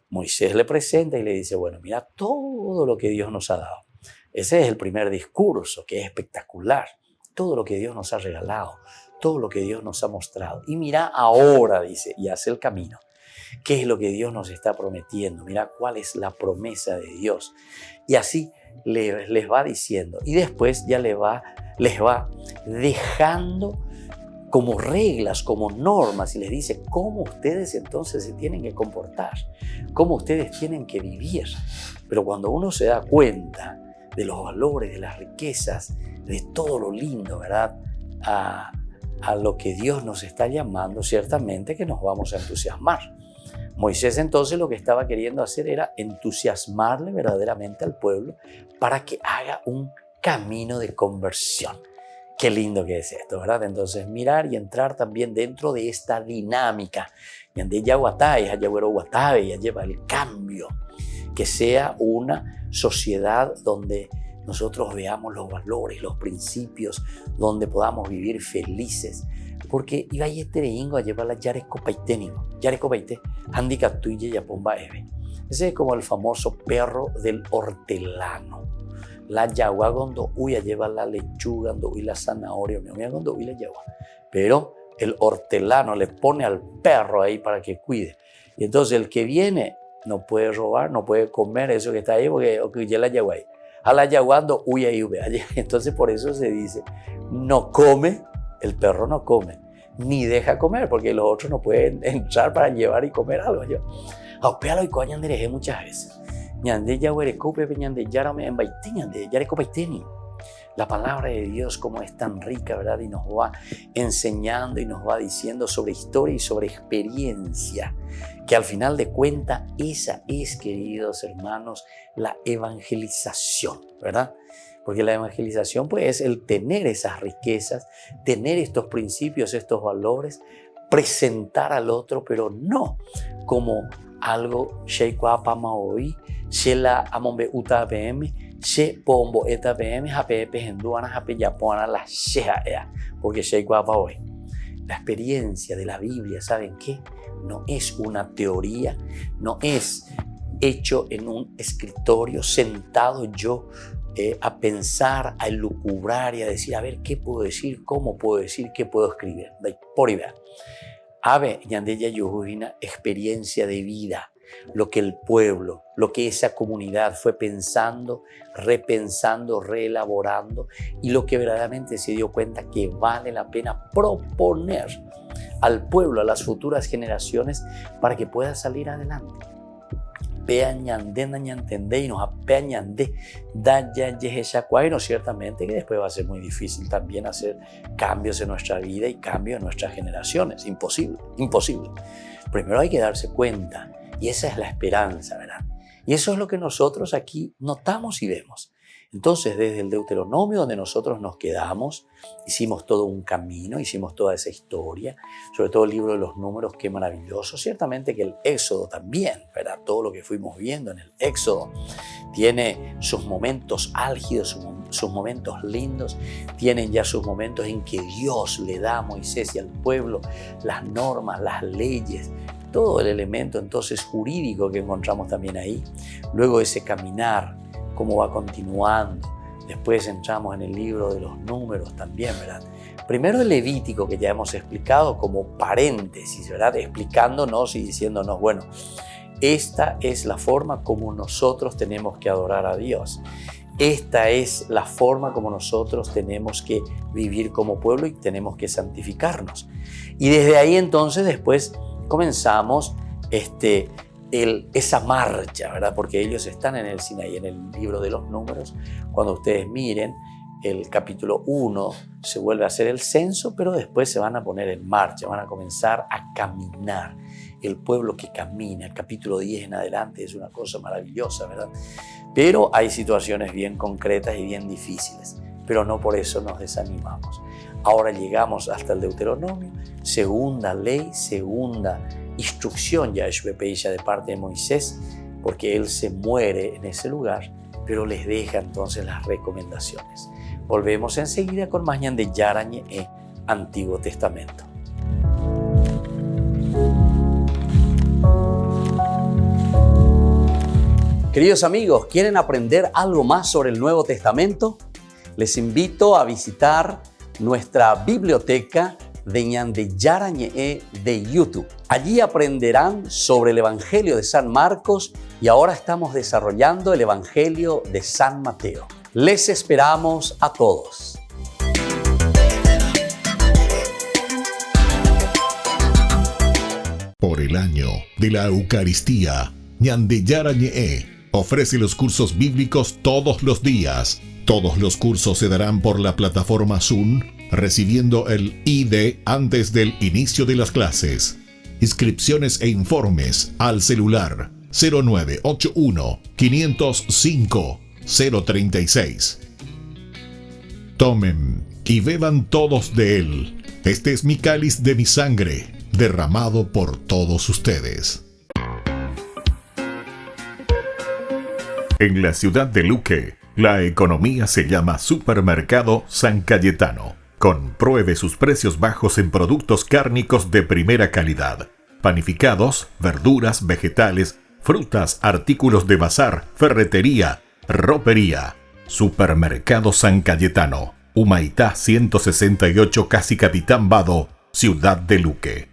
Moisés le presenta y le dice, bueno, mira todo lo que Dios nos ha dado. Ese es el primer discurso, que es espectacular. Todo lo que Dios nos ha regalado, todo lo que Dios nos ha mostrado. Y mira ahora, dice, y hace el camino. ¿Qué es lo que Dios nos está prometiendo? Mira cuál es la promesa de Dios. Y así les va diciendo. Y después ya les va dejando como reglas, como normas, y les dice cómo ustedes entonces se tienen que comportar, cómo ustedes tienen que vivir. Pero cuando uno se da cuenta de los valores, de las riquezas, de todo lo lindo, ¿verdad? A lo que Dios nos está llamando, ciertamente que nos vamos a entusiasmar. Moisés entonces lo que estaba queriendo hacer era entusiasmarle verdaderamente al pueblo para que haga un camino de conversión. Qué lindo que es esto, ¿verdad? Entonces mirar y entrar también dentro de esta dinámica. Yandé Yaguatay, Ayagüero Guatabe, ya lleva el cambio. Que sea una sociedad donde nosotros veamos los valores, los principios, donde podamos vivir felices. Porque iba a ingo a llevar la Yarecopaiteningo. Yarecopaite, handicap tuye ya pomba eve. Ese es como el famoso perro del hortelano. La yagua cuando huya lleva la lechuga, cuando huya la zanahoria, cuando huya la yagua. Pero el hortelano le pone al perro ahí para que cuide. Y entonces el que viene no puede robar, no puede comer eso que está ahí porque ya la yagua ahí. A la yagua cuando huya y huya. Entonces por eso se dice, no come, el perro no come, ni deja comer, porque los otros no pueden entrar para llevar y comer algo. Yo, aupéalo y coñan de muchas veces. La palabra de Dios como es tan rica, ¿verdad? Y nos va enseñando y nos va diciendo sobre historia y sobre experiencia, que al final de cuentas esa es, queridos hermanos, la evangelización, ¿verdad? Porque la evangelización pues es el tener esas riquezas, tener estos principios, estos valores, presentar al otro, pero no como algo sheikwa pamaoi, shela amombe uta pm, she pombo eta pm, hape pehenduana, hape yapuana la sheha ea, porque sheikwa paoi. La experiencia de la Biblia, ¿saben qué? No es una teoría, no es hecho en un escritorio, sentado yo a pensar, a elucubrar y a decir, a ver, ¿qué puedo decir? ¿Cómo puedo decir? ¿Qué puedo escribir? Por ahí, Ave, yandeya yuhina, experiencia de vida, lo que el pueblo, lo que esa comunidad fue pensando, repensando, reelaborando y lo que verdaderamente se dio cuenta que vale la pena proponer al pueblo, a las futuras generaciones para que pueda salir adelante. Ciertamente que después va a ser muy difícil también hacer cambios en nuestra vida y cambios en nuestras generaciones. Imposible. Primero hay que darse cuenta y esa es la esperanza, ¿verdad? Y eso es lo que nosotros aquí notamos y vemos. Entonces, desde el Deuteronomio, donde nosotros nos quedamos, hicimos todo un camino, hicimos toda esa historia, sobre todo el libro de los números, qué maravilloso. Ciertamente que el Éxodo también, ¿verdad? Todo lo que fuimos viendo en el Éxodo tiene sus momentos álgidos, sus momentos lindos, tienen ya sus momentos en que Dios le da a Moisés y al pueblo las normas, las leyes, todo el elemento entonces jurídico que encontramos también ahí. Luego ese caminar, cómo va continuando. Después entramos en el libro de los números también, ¿verdad? Primero el Levítico, que ya hemos explicado como paréntesis, ¿verdad? Explicándonos y diciéndonos, bueno, esta es la forma como nosotros tenemos que adorar a Dios. Esta es la forma como nosotros tenemos que vivir como pueblo y tenemos que santificarnos. Y desde ahí entonces después comenzamos esa marcha, ¿verdad? Porque ellos están en el Sinaí, en el libro de los números. Cuando ustedes miren, el capítulo 1 se vuelve a hacer el censo, pero después se van a poner en marcha, van a comenzar a caminar. El pueblo que camina, el capítulo 10 en adelante es una cosa maravillosa, ¿verdad? Pero hay situaciones bien concretas y bien difíciles, pero no por eso nos desanimamos. Ahora llegamos hasta el Deuteronomio, segunda ley, segunda instrucción ya de parte de Moisés, porque él se muere en ese lugar, pero les deja entonces las recomendaciones. Volvemos enseguida con más de Yarañe Antiguo Testamento. Queridos amigos, ¿quieren aprender algo más sobre el Nuevo Testamento? Les invito a visitar nuestra biblioteca de Ñande Yarañe de YouTube. Allí aprenderán sobre el Evangelio de San Marcos y ahora estamos desarrollando el Evangelio de San Mateo. Les esperamos a todos. año de la Eucaristía, Ñandeyara Ñe'e ofrece los cursos bíblicos todos los días. Todos los cursos se darán por la plataforma Zoom, recibiendo el ID antes del inicio de las clases. Inscripciones e informes al celular 0981 505 036. Tomen y beban todos de él. Este es mi cáliz de mi sangre, derramado por todos ustedes. En la ciudad de Luque, la economía se llama Supermercado San Cayetano. Compruebe sus precios bajos en productos cárnicos de primera calidad. Panificados, verduras, vegetales, frutas, artículos de bazar, ferretería, ropería. Supermercado San Cayetano. Humaitá 168, Casi Capitán Vado, Ciudad de Luque.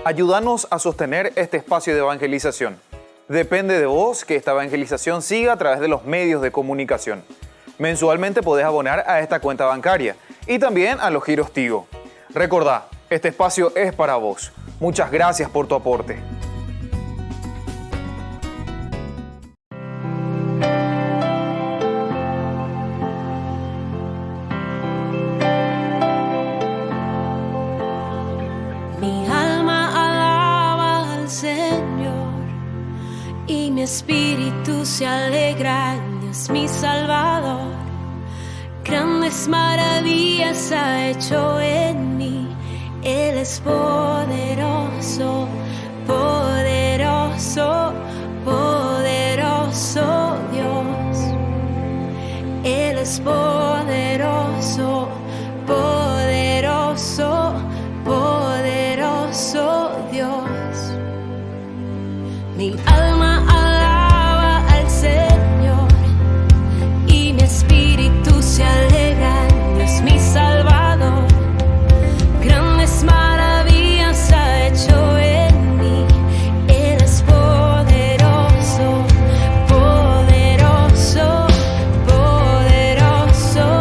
Ayúdanos a sostener este espacio de evangelización. Depende de vos que esta evangelización siga a través de los medios de comunicación. Mensualmente podés abonar a esta cuenta bancaria y también a los giros Tigo. Recordá, este espacio es para vos. Muchas gracias por tu aporte. Mi alma alaba al Señor y mi espíritu se alegra en Dios mi Salvador. Grandes maravillas ha hecho en mí. Él es poderoso, poderoso, poderoso Dios. Él es poderoso, poderoso, poderoso Dios. Mi alma alaba al Señor y mi espíritu se alegra en Dios mi Salvador. Grandes maravillas ha hecho en mí. Él es poderoso, poderoso, poderoso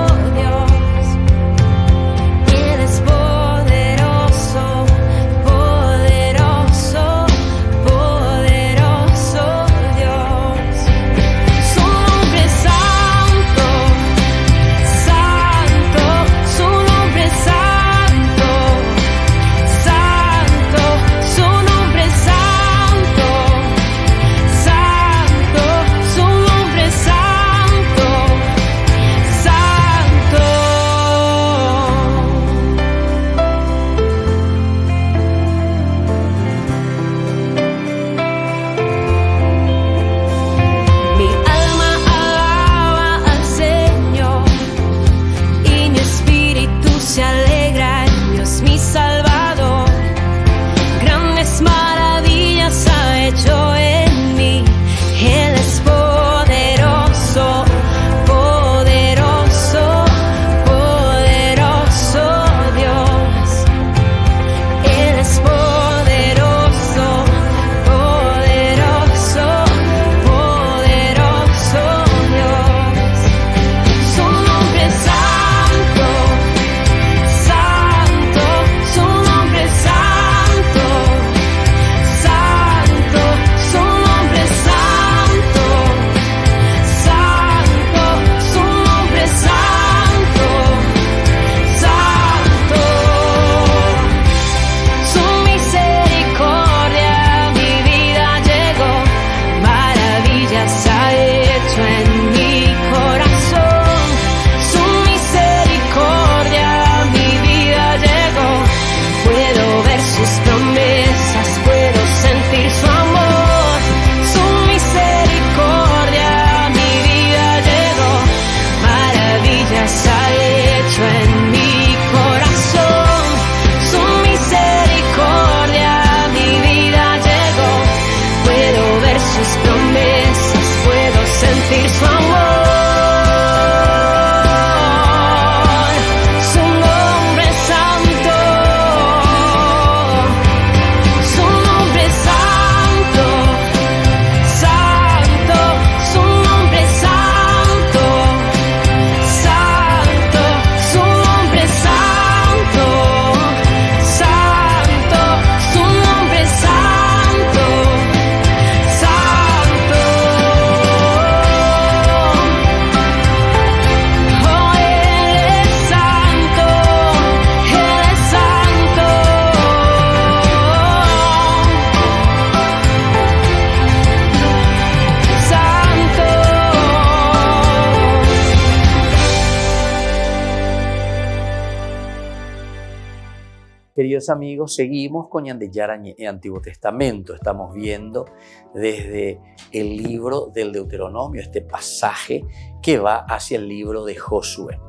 queridos amigos, seguimos con Ñandeyarañe en Antiguo Testamento. Estamos viendo desde el libro del Deuteronomio, este pasaje que va hacia el libro de Josué.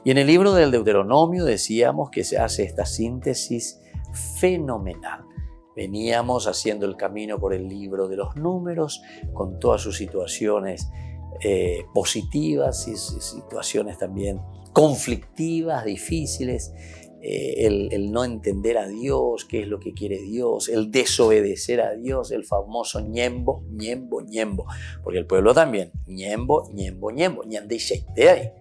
Y en el libro del Deuteronomio decíamos que se hace esta síntesis fenomenal. Veníamos haciendo el camino por el libro de los números, con todas sus situaciones positivas y situaciones también conflictivas, difíciles, el no entender a Dios, qué es lo que quiere Dios, el desobedecer a Dios, el famoso ñembo, ñembo, ñembo, porque el pueblo también, ñembo, ñembo, ñembo, ñandeixeiteai,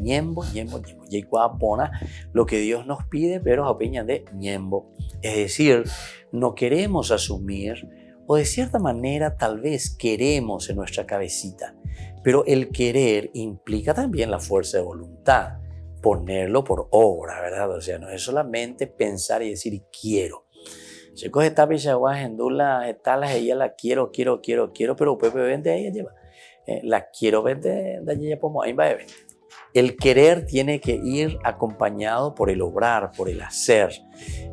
ñembo, ñembo, ñembo, yeicuapona, lo que Dios nos pide, pero apeñan de ñembo, es decir, no queremos asumir, o de cierta manera tal vez queremos en nuestra cabecita, pero el querer implica también la fuerza de voluntad, ponerlo por obra, ¿verdad? O sea, no es solamente pensar y decir quiero. Se coge esta pichaguas en dula, etalas, ella la quiero, pero Pepe vende a ella lleva. La quiero vende de ella como ahí va. El querer tiene que ir acompañado por el obrar, por el hacer.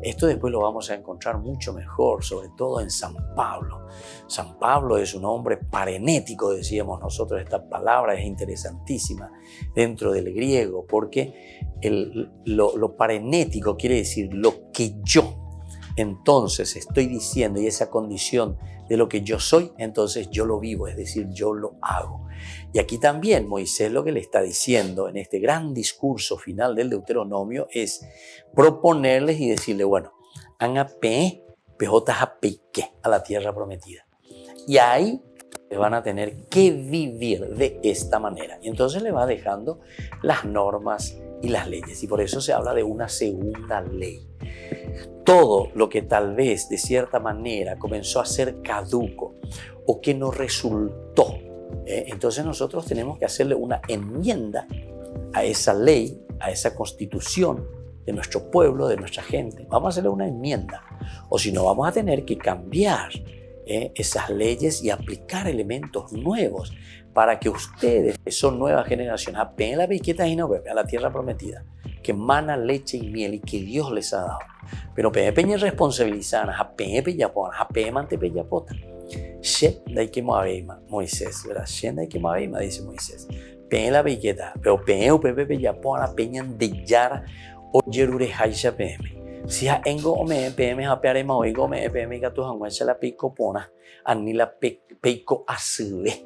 Esto después lo vamos a encontrar mucho mejor, sobre todo en San Pablo. San Pablo es un hombre parenético, decíamos nosotros. Esta palabra es interesantísima dentro del griego, porque lo parenético quiere decir lo que yo entonces estoy diciendo, y esa condición de lo que yo soy, entonces yo lo vivo, es decir, yo lo hago. Y aquí también Moisés lo que le está diciendo en este gran discurso final del Deuteronomio es proponerles y decirle, bueno, pejotas a peique, a la tierra prometida. Y ahí van a tener que vivir de esta manera. Y entonces le va dejando las normas y las leyes. Y por eso se habla de una segunda ley. Todo lo que tal vez de cierta manera comenzó a ser caduco o que no resultó, entonces nosotros tenemos que hacerle una enmienda a esa ley, a esa constitución de nuestro pueblo, de nuestra gente. Vamos a hacerle una enmienda, o si no vamos a tener que cambiar esas leyes y aplicar elementos nuevos para que ustedes, que son nueva generación, apeguen la piqueta y no bebe a la tierra prometida, que emana leche y miel y que Dios les ha dado. Pero peña responsabilizan, apeñe yapona, apemante yapota. She da que Moisés, ¿verdad? She da que dice Moisés. Peñe la piqueta, pero peñe yapona, peñan de yara o yerure haisha pm. Si ha engo ome pm apeare maoigo me pm gatu hanguacha la pico pona, anila peico asube.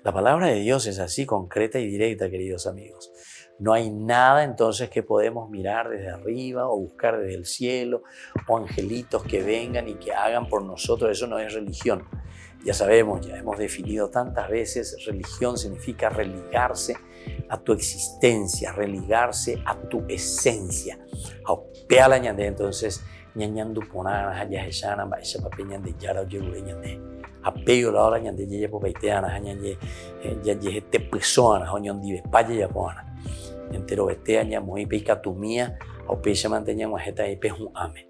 La palabra de Dios es así, concreta y directa, queridos amigos. No hay nada entonces que podemos mirar desde arriba o buscar desde el cielo o angelitos que vengan y que hagan por nosotros. Eso no es religión. Ya sabemos, ya hemos definido tantas veces, religión significa religarse a tu existencia, religarse a tu esencia. Entonces, ñañandu ponana, hayajeshana, baisha papeñan de yara o yerure ñande. Apego la hora ñande yeye popeiteana, ñande yeye te persona, oñondi paya ya pona. Entero betea ñamo y pica tu mía, o pecha manteña majeta y peju ame.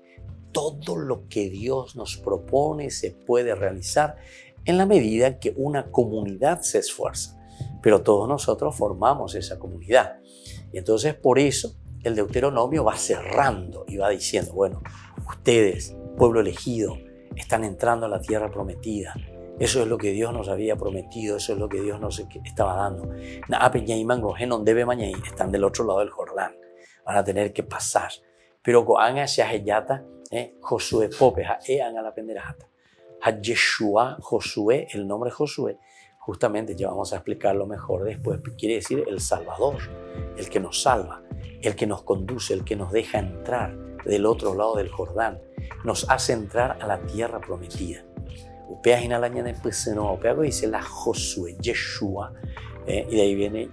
Todo lo que Dios nos propone se puede realizar en la medida que una comunidad se esfuerza. Pero todos nosotros formamos esa comunidad. Y entonces por eso el Deuteronomio va cerrando y va diciendo, bueno, ustedes, pueblo elegido, están entrando a la tierra prometida. Eso es lo que Dios nos había prometido, eso es lo que Dios nos estaba dando. Están del otro lado del Jordán, van a tener que pasar. Pero Josué Pope, a la penderajata. Yeshua, Josué, el nombre Josué, justamente ya vamos a explicarlo mejor después, quiere decir el Salvador, el que nos salva, el que nos conduce, el que nos deja entrar del otro lado del Jordán, nos hace entrar a la tierra prometida. Dice la Josué, Yeshua, y de ahí viene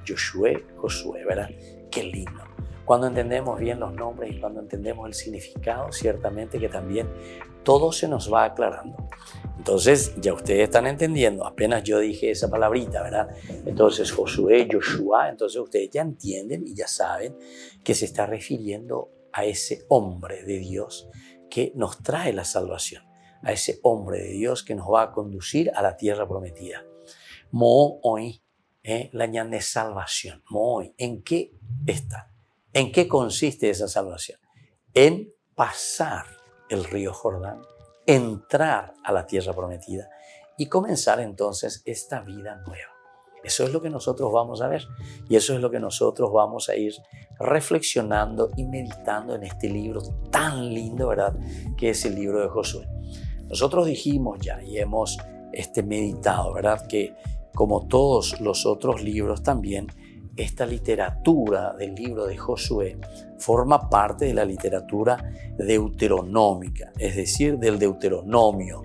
Josué, ¿verdad? Qué lindo. Cuando entendemos bien los nombres y cuando entendemos el significado, ciertamente que también todo se nos va aclarando. Entonces, ya ustedes están entendiendo, apenas yo dije esa palabrita, ¿verdad? Entonces, Josué, Joshua, entonces ustedes ya entienden y ya saben que se está refiriendo a ese hombre de Dios que nos trae la salvación, a ese hombre de Dios que nos va a conducir a la tierra prometida. Mo hoy, la ñande salvación. Mo hoy, ¿en qué está? ¿En qué consiste esa salvación? En pasar el río Jordán, entrar a la tierra prometida y comenzar entonces esta vida nueva. Eso es lo que nosotros vamos a ver y eso es lo que nosotros vamos a ir reflexionando y meditando en este libro tan lindo, ¿verdad?, que es el libro de Josué. Nosotros dijimos ya y hemos meditado, ¿verdad?, que como todos los otros libros también, esta literatura del libro de Josué forma parte de la literatura deuteronómica, es decir, del Deuteronomio.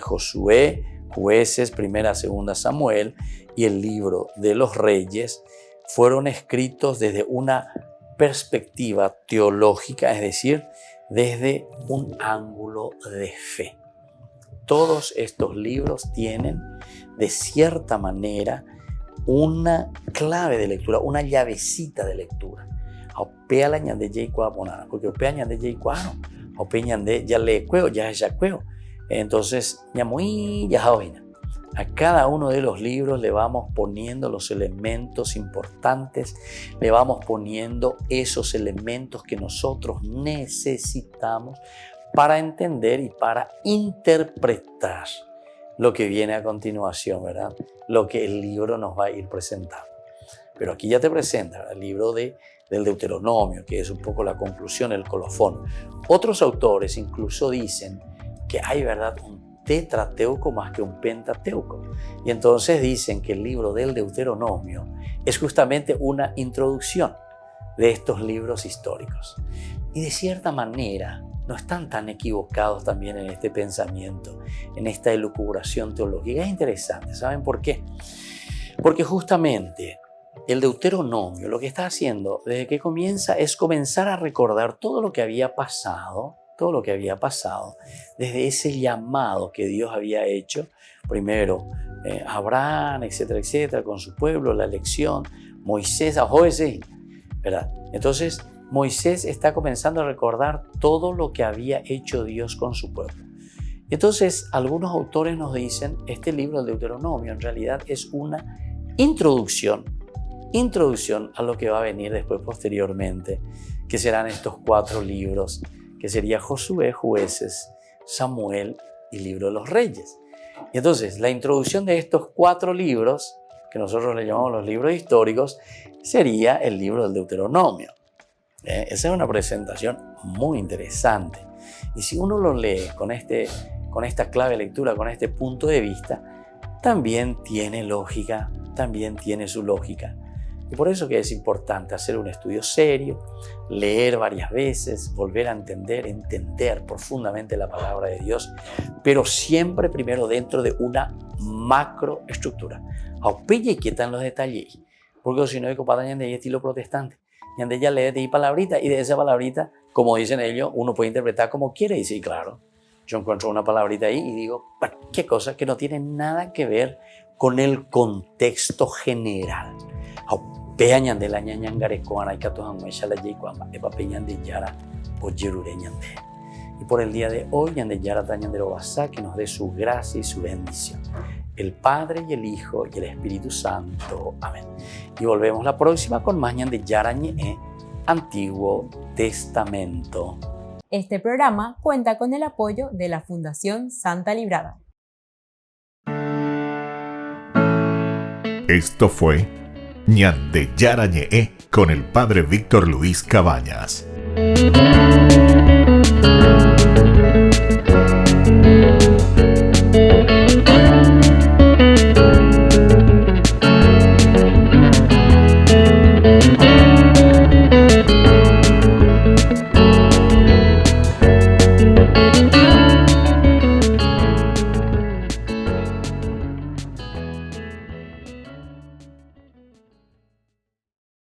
Josué, Jueces, Primera, Segunda Samuel y el libro de los Reyes fueron escritos desde una perspectiva teológica, es decir, desde un ángulo de fe. Todos estos libros tienen, de cierta manera, una clave de lectura, una llavecita de lectura. Opea la ñande ya ikuaponara, porque opea ñande ya ikuano, opea ñande ya le cueo, ya cueo. Entonces, ñamuí ya jaoina. A cada uno de los libros le vamos poniendo los elementos importantes, le vamos poniendo esos elementos que nosotros necesitamos para entender y para interpretar lo que viene a continuación, ¿verdad? Lo que el libro nos va a ir presentando. Pero aquí ya te presenta, ¿verdad?, el libro del Deuteronomio, que es un poco la conclusión, el colofón. Otros autores incluso dicen que hay, ¿verdad?, un tetrateuco más que un pentateuco. Y entonces dicen que el libro del Deuteronomio es justamente una introducción de estos libros históricos. Y de cierta manera no están tan equivocados también en este pensamiento, en esta elucubración teológica. Es interesante, ¿saben por qué? Porque justamente el Deuteronomio lo que está haciendo desde que comienza es comenzar a recordar todo lo que había pasado, desde ese llamado que Dios había hecho, primero Abraham, etcétera, etcétera, con su pueblo, la elección, Moisés, ¿verdad? Entonces, Moisés está comenzando a recordar todo lo que había hecho Dios con su pueblo. Entonces, algunos autores nos dicen, este libro del Deuteronomio en realidad es una introducción a lo que va a venir después posteriormente, que serán estos 4 libros, que sería Josué, Jueces, Samuel y Libro de los Reyes. Y entonces, la introducción de estos 4 libros, que nosotros le llamamos los libros históricos, sería el libro del Deuteronomio. Esa es una presentación muy interesante. Y si uno lo lee con esta clave de lectura, con este punto de vista, también tiene lógica, también tiene su lógica. Y por eso que es importante hacer un estudio serio, leer varias veces, volver a entender profundamente la palabra de Dios, pero siempre primero dentro de una macroestructura. Aupille y quietan los detalles, porque si no hay copada de estilo protestante. Y ande ya lee de palabrita y de esa palabrita, como dicen ellos, uno puede interpretar como quiere. Y sí, claro, yo encuentro una palabrita ahí y digo, qué cosa que no tiene nada que ver con el contexto general. Peñan de la ñañangare coana y catojan muecha la yecuama epa peñan de yara o yerure ñande. Y por el día de hoy ñande yara tañandero basá que nos dé su gracia y su bendición. El Padre y el Hijo y el Espíritu Santo. Amén. Y volvemos la próxima con más ñande yara ñe Antiguo Testamento. Este programa cuenta con el apoyo de la Fundación Santa Librada. Esto fue ñande yara ñe con el Padre Víctor Luis Cabañas.